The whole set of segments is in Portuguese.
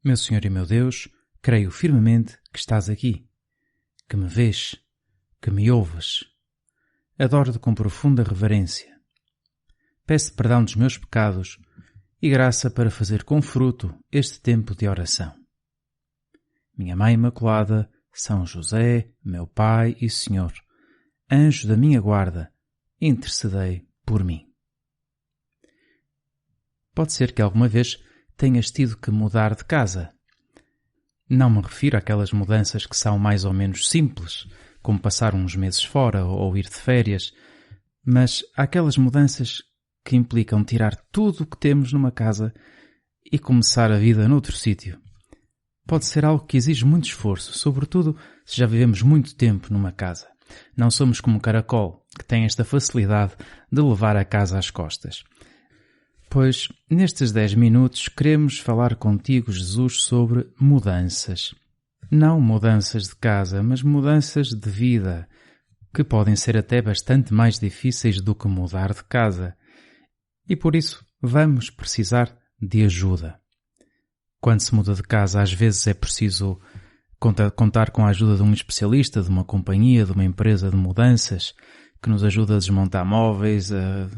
Meu Senhor e meu Deus, creio firmemente que estás aqui, que me vês, que me ouves. Adoro-te com profunda reverência. Peço perdão dos meus pecados e graça para fazer com fruto este tempo de oração. Minha Mãe Imaculada, São José, meu Pai e Senhor, anjo da minha guarda, intercedei por mim. Pode ser que alguma vez tenhas tido que mudar de casa. Não me refiro àquelas mudanças que são mais ou menos simples, como passar uns meses fora ou ir de férias, mas àquelas mudanças que implicam tirar tudo o que temos numa casa e começar a vida noutro sítio. Pode ser algo que exige muito esforço, sobretudo se já vivemos muito tempo numa casa. Não somos como um caracol, que tem esta facilidade de levar a casa às costas. Pois, nestes 10 minutos, queremos falar contigo, Jesus, sobre mudanças. Não mudanças de casa, mas mudanças de vida, que podem ser até bastante mais difíceis do que mudar de casa. E por isso, vamos precisar de ajuda. Quando se muda de casa, às vezes é preciso contar com a ajuda de um especialista, de uma companhia, de uma empresa de mudanças, que nos ajuda a desmontar móveis, a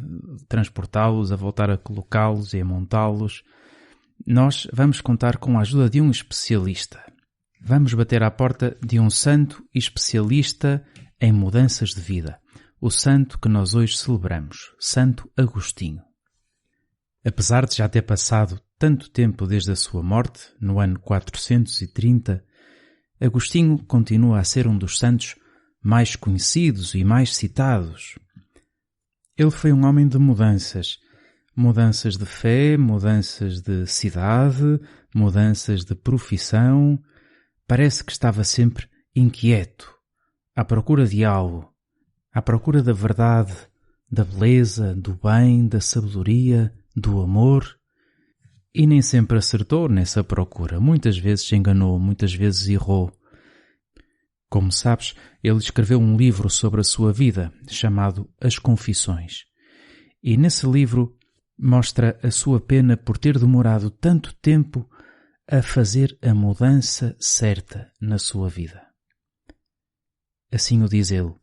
transportá-los, a voltar a colocá-los e a montá-los. Nós vamos contar com a ajuda de um especialista. Vamos bater à porta de um santo especialista em mudanças de vida. O santo que nós hoje celebramos, Santo Agostinho. Apesar de já ter passado tanto tempo desde a sua morte, no ano 430, Agostinho continua a ser um dos santos mais conhecidos e mais citados. Ele foi um homem de mudanças. Mudanças de fé, mudanças de cidade, mudanças de profissão. Parece que estava sempre inquieto, à procura de algo, à procura da verdade, da beleza, do bem, da sabedoria, do amor. E nem sempre acertou nessa procura. Muitas vezes se enganou, muitas vezes errou. Como sabes, ele escreveu um livro sobre a sua vida, chamado As Confissões. E nesse livro mostra a sua pena por ter demorado tanto tempo a fazer a mudança certa na sua vida. Assim o diz ele: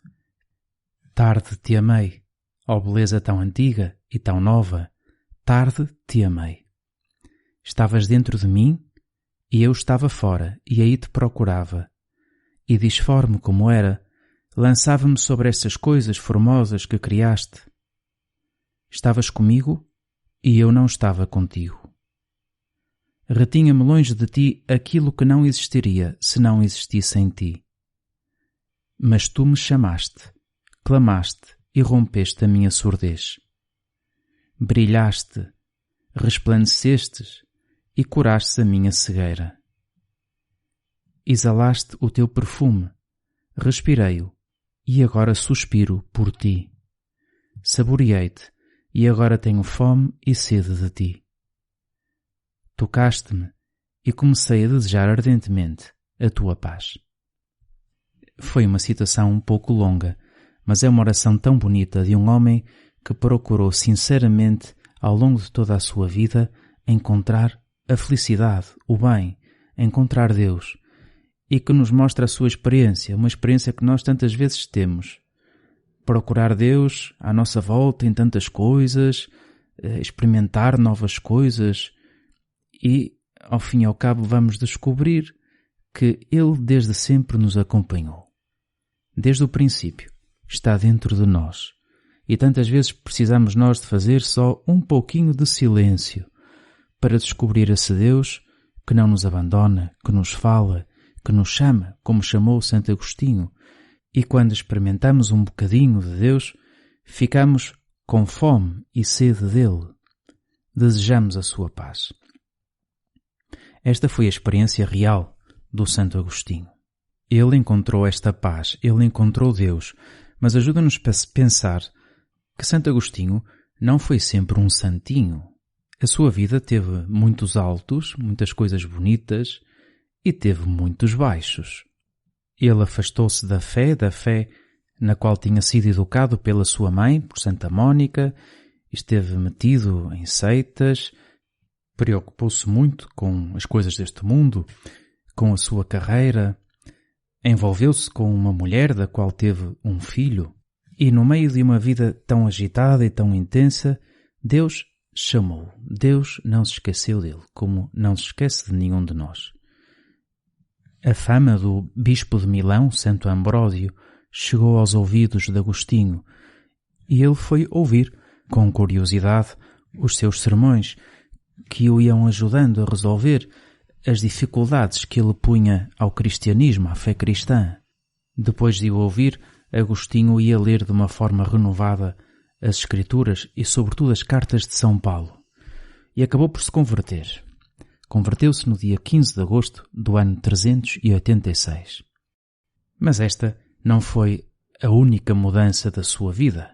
tarde te amei, ó beleza tão antiga e tão nova, tarde te amei. Estavas dentro de mim e eu estava fora e aí te procurava. E disforme como era, lançava-me sobre estas coisas formosas que criaste. Estavas comigo e eu não estava contigo. Retinha-me longe de ti aquilo que não existiria se não existisse em ti. Mas tu me chamaste, clamaste e rompeste a minha surdez. Brilhaste, resplandecestes e curaste a minha cegueira. Exalaste o teu perfume, respirei-o, e agora suspiro por ti. Saboreei-te, e agora tenho fome e sede de ti. Tocaste-me, e comecei a desejar ardentemente a tua paz. Foi uma citação um pouco longa, mas é uma oração tão bonita de um homem que procurou sinceramente, ao longo de toda a sua vida, encontrar a felicidade, o bem, encontrar Deus, e que nos mostra a sua experiência, uma experiência que nós tantas vezes temos. Procurar Deus à nossa volta em tantas coisas, experimentar novas coisas e, ao fim e ao cabo, vamos descobrir que Ele desde sempre nos acompanhou. Desde o princípio, está dentro de nós. E tantas vezes precisamos nós de fazer só um pouquinho de silêncio para descobrir esse Deus que não nos abandona, que nos fala, que nos chama, como chamou Santo Agostinho, e quando experimentamos um bocadinho de Deus, ficamos com fome e sede dele. Desejamos a sua paz. Esta foi a experiência real do Santo Agostinho. Ele encontrou esta paz, ele encontrou Deus, mas ajuda-nos a pensar que Santo Agostinho não foi sempre um santinho. A sua vida teve muitos altos, muitas coisas bonitas, e teve muitos baixos. Ele afastou-se da fé na qual tinha sido educado pela sua mãe, por Santa Mónica, esteve metido em seitas, Preocupou-se muito com as coisas deste mundo, com a sua carreira, envolveu-se com uma mulher da qual teve um filho e no meio de uma vida tão agitada e tão intensa, Deus chamou. Deus não se esqueceu dele, como não se esquece de nenhum de nós. A fama do bispo de Milão, Santo Ambrósio, chegou aos ouvidos de Agostinho e ele foi ouvir, com curiosidade, os seus sermões, que o iam ajudando a resolver as dificuldades que ele punha ao cristianismo, à fé cristã. Depois de o ouvir, Agostinho ia ler de uma forma renovada as Escrituras e, sobretudo, as cartas de São Paulo. E acabou por se converter. Converteu-se no dia 15 de agosto do ano 386. Mas esta não foi a única mudança da sua vida.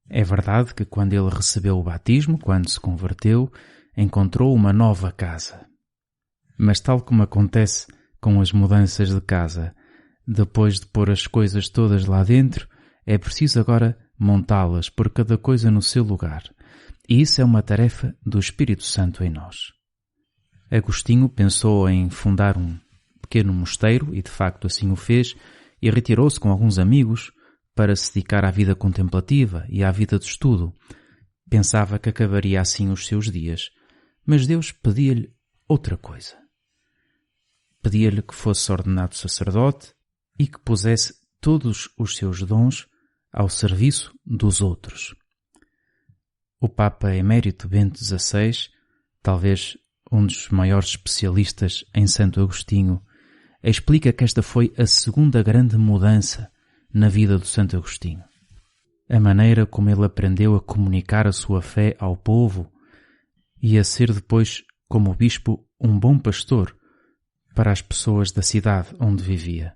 É verdade que quando ele recebeu o batismo, quando se converteu, encontrou uma nova casa. Mas tal como acontece com as mudanças de casa, depois de pôr as coisas todas lá dentro, é preciso agora montá-las, por cada coisa no seu lugar. E isso é uma tarefa do Espírito Santo em nós. Agostinho pensou em fundar um pequeno mosteiro, e de facto assim o fez, e retirou-se com alguns amigos para se dedicar à vida contemplativa e à vida de estudo. Pensava que acabaria assim os seus dias, mas Deus pedia-lhe outra coisa. Pedia-lhe que fosse ordenado sacerdote e que pusesse todos os seus dons ao serviço dos outros. O Papa Emérito Bento XVI, talvez um dos maiores especialistas em Santo Agostinho, explica que esta foi a segunda grande mudança na vida do Santo Agostinho. A maneira como ele aprendeu a comunicar a sua fé ao povo e a ser depois, como bispo, um bom pastor para as pessoas da cidade onde vivia.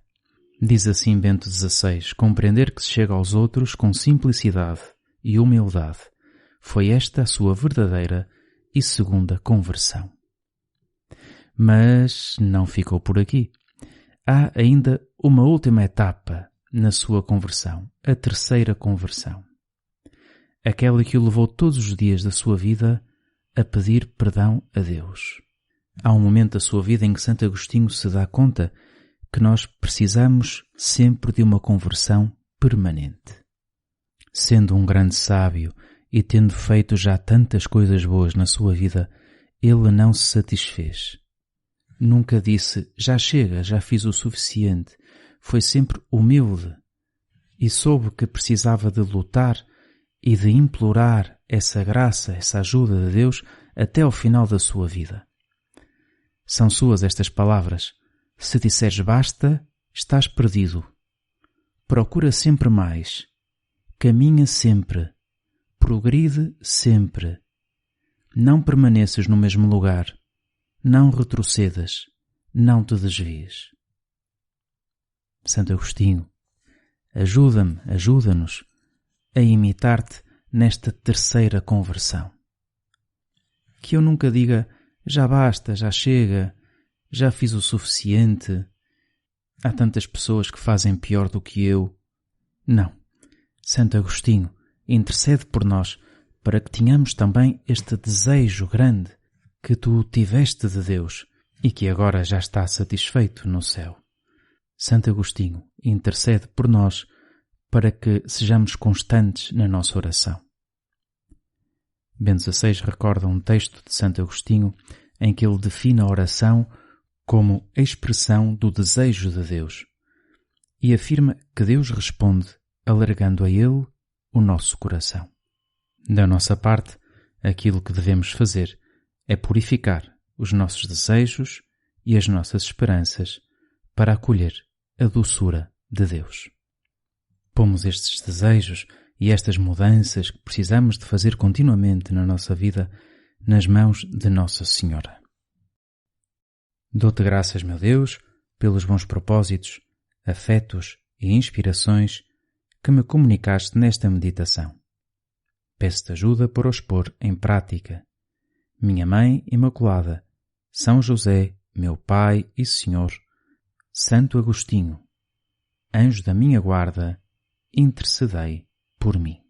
Diz assim Bento XVI, compreender que se chega aos outros com simplicidade e humildade. Foi esta a sua verdadeira e segunda conversão. Mas não ficou por aqui. Há ainda uma última etapa na sua conversão, a terceira conversão. Aquela que o levou todos os dias da sua vida a pedir perdão a Deus. Há um momento da sua vida em que Santo Agostinho se dá conta que nós precisamos sempre de uma conversão permanente. Sendo um grande sábio e tendo feito já tantas coisas boas na sua vida, ele não se satisfez. Nunca disse, já chega, já fiz o suficiente. Foi sempre humilde e soube que precisava de lutar e de implorar essa graça, essa ajuda de Deus até ao final da sua vida. São suas estas palavras. Se disseres basta, estás perdido. Procura sempre mais. Caminha sempre. Progride sempre. Não permaneças no mesmo lugar. Não retrocedas. Não te desvies. Santo Agostinho, ajuda-me, ajuda-nos a imitar-te nesta terceira conversão. Que eu nunca diga, já basta, já chega, já fiz o suficiente, há tantas pessoas que fazem pior do que eu. Não. Santo Agostinho, intercede por nós para que tenhamos também este desejo grande que tu tiveste de Deus e que agora já está satisfeito no céu. Santo Agostinho, intercede por nós para que sejamos constantes na nossa oração. Bento XVI recorda um texto de Santo Agostinho em que ele define a oração como a expressão do desejo de Deus e afirma que Deus responde alargando a Ele o nosso coração. Da nossa parte, aquilo que devemos fazer é purificar os nossos desejos e as nossas esperanças para acolher a doçura de Deus. Pomos estes desejos e estas mudanças que precisamos de fazer continuamente na nossa vida nas mãos de Nossa Senhora. Dou-te graças, meu Deus, pelos bons propósitos, afetos e inspirações que me comunicaste nesta meditação. Peço-te ajuda para os pôr em prática. Minha Mãe Imaculada, São José, meu Pai e Senhor, Santo Agostinho, anjo da minha guarda, intercedei por mim.